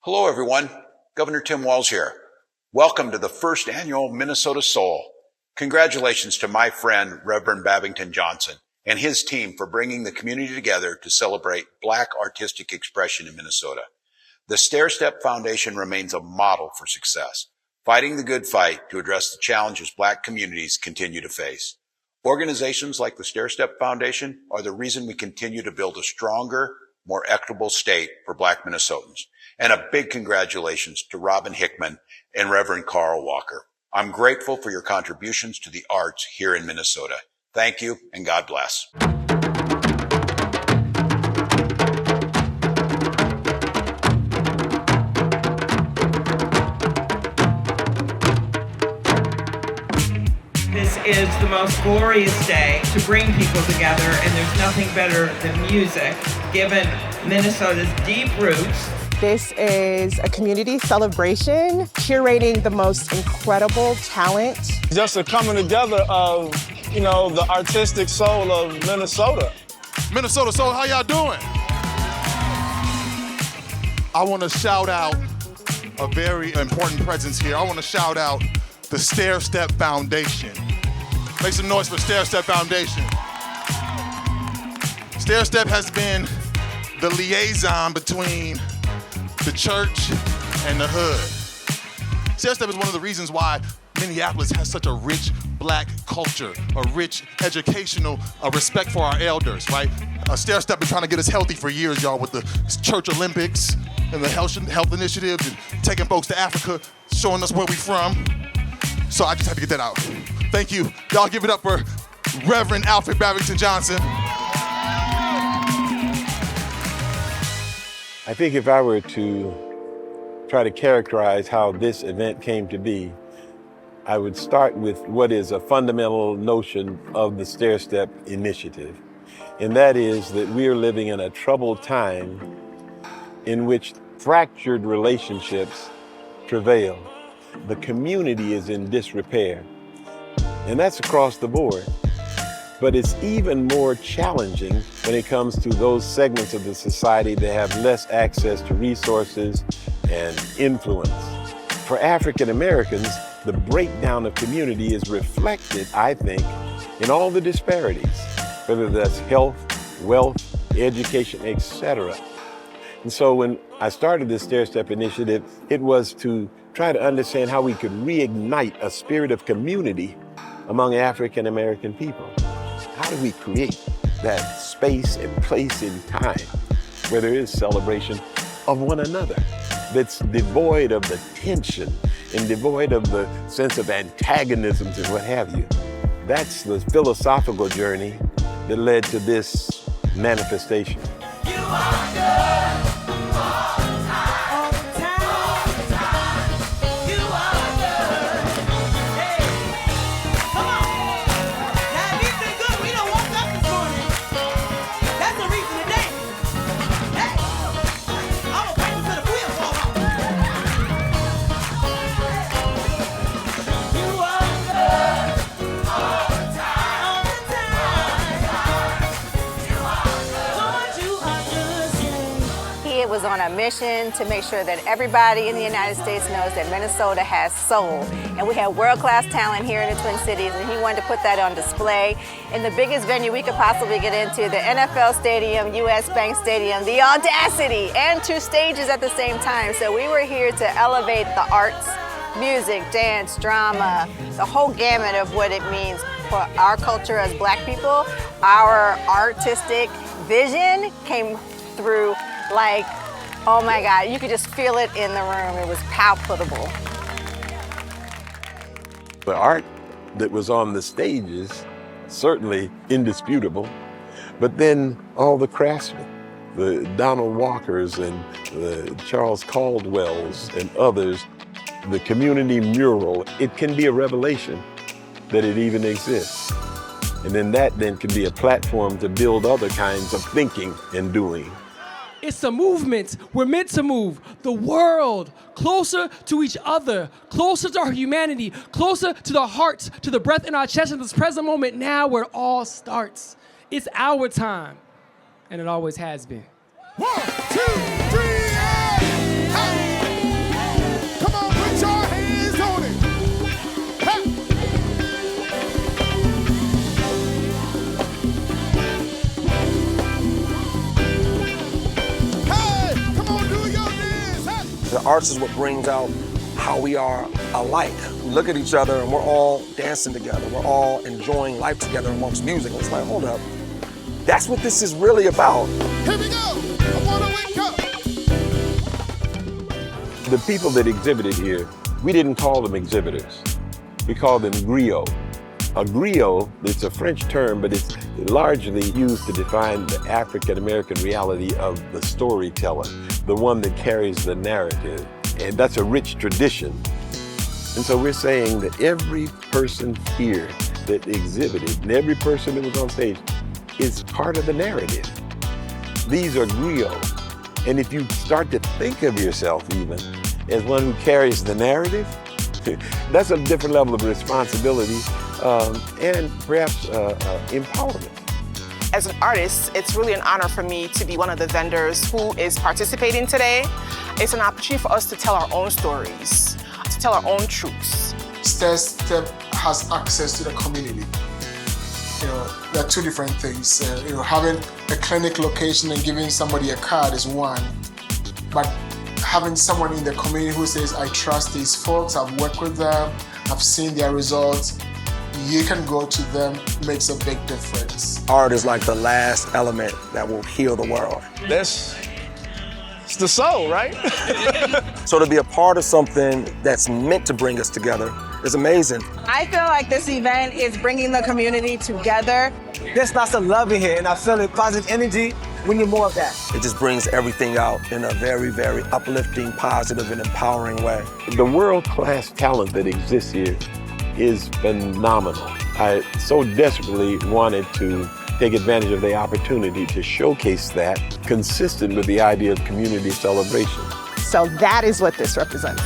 Hello, everyone. Governor Tim Walz here. Welcome to the first annual Minnesota Soul. Congratulations to my friend, Reverend Babington-Johnson, and his team for bringing the community together to celebrate Black artistic expression in Minnesota. The Stairstep Foundation remains a model for success, fighting the good fight to address the challenges Black communities continue to face. Organizations like the Stairstep Foundation are the reason we continue to build a stronger, more equitable state for Black Minnesotans. And a big congratulations to Robin Hickman and Reverend Carl Walker. I'm grateful for your contributions to the arts here in Minnesota. Thank you, and God bless. This is the most glorious day to bring people together, and there's nothing better than music, given Minnesota's deep roots. This is a community celebration, curating the most incredible talent. Just a coming together of, the artistic soul of Minnesota. Minnesota Soul, how y'all doing? I want to shout out a very important presence here. I want to shout out the Stairstep Foundation. Make some noise for Stairstep Foundation. Stairstep has been the liaison between the church and the hood. Stairstep is one of the reasons why Minneapolis has such a rich Black culture, a rich educational respect for our elders, right? Stairstep been trying to get us healthy for years, y'all, with the Church Olympics and the health initiatives and taking folks to Africa, showing us where we from. So I just had to get that out. Thank you. Y'all give it up for Reverend Alfred Babington-Johnson. I think if I were to try to characterize how this event came to be, I would start with what is a fundamental notion of the Stairstep Initiative. And that is that we are living in a troubled time in which fractured relationships prevail. The community is in disrepair, and that's across the board. But it's even more challenging when it comes to those segments of the society that have less access to resources and influence. For African Americans, the breakdown of community is reflected, I think, in all the disparities, whether that's health, wealth, education, etc. And so when I started this Stairstep Initiative, it was to try to understand how we could reignite a spirit of community among African American people. How do we create that space and place in time where there is celebration of one another that's devoid of the tension and devoid of the sense of antagonisms and what have you? That's the philosophical journey that led to this manifestation. You are good. Was on a mission to make sure that everybody in the United States knows that Minnesota has soul. And we have world-class talent here in the Twin Cities, and he wanted to put that on display in the biggest venue we could possibly get into, the NFL Stadium, US Bank Stadium, the audacity, and 2 stages at the same time. So we were here to elevate the arts, music, dance, drama, the whole gamut of what it means for our culture as Black people. Our artistic vision came through like, oh my God, you could just feel it in the room. It was palpable. The art that was on the stages, certainly indisputable, but then all the craftsmen, the Donald Walkers and the Charles Caldwells and others, the community mural, it can be a revelation that it even exists. And then that then can be a platform to build other kinds of thinking and doing. It's a movement. We're meant to move the world closer to each other, closer to our humanity, closer to the hearts, to the breath in our chest in this present moment now where it all starts. It's our time, and it always has been. 1, 2, 3, and hey! the arts is what brings out how we are alike. We look at each other and we're all dancing together. We're all enjoying life together amongst music. It's like, hold up. That's what this is really about. Here we go. I wanna wake up. The people that exhibited here, we didn't call them exhibitors. We called them griots. A griot, it's a French term, but it's largely used to define the African-American reality of the storyteller, the one that carries the narrative. And that's a rich tradition. And so we're saying that every person here that exhibited and every person that was on stage is part of the narrative. These are griots. And if you start to think of yourself even as one who carries the narrative, that's a different level of responsibility and perhaps empowerment. As an artist, it's really an honor for me to be one of the vendors who is participating today. It's an opportunity for us to tell our own stories, to tell our own truths. Stairstep has access to the community. There are two different things. Having a clinic location and giving somebody a card is one, but having someone in the community who says, I trust these folks, I've worked with them, I've seen their results, you can go to them, makes a big difference. Art is like the last element that will heal the world. It's the soul, right? So to be a part of something that's meant to bring us together is amazing. I feel like this event is bringing the community together. There's lots of love in here, and I feel the positive energy. We need more of that. It just brings everything out in a very, very uplifting, positive, and empowering way. The world-class talent that exists here is phenomenal. I so desperately wanted to take advantage of the opportunity to showcase that, consistent with the idea of community celebration. So that is what this represents.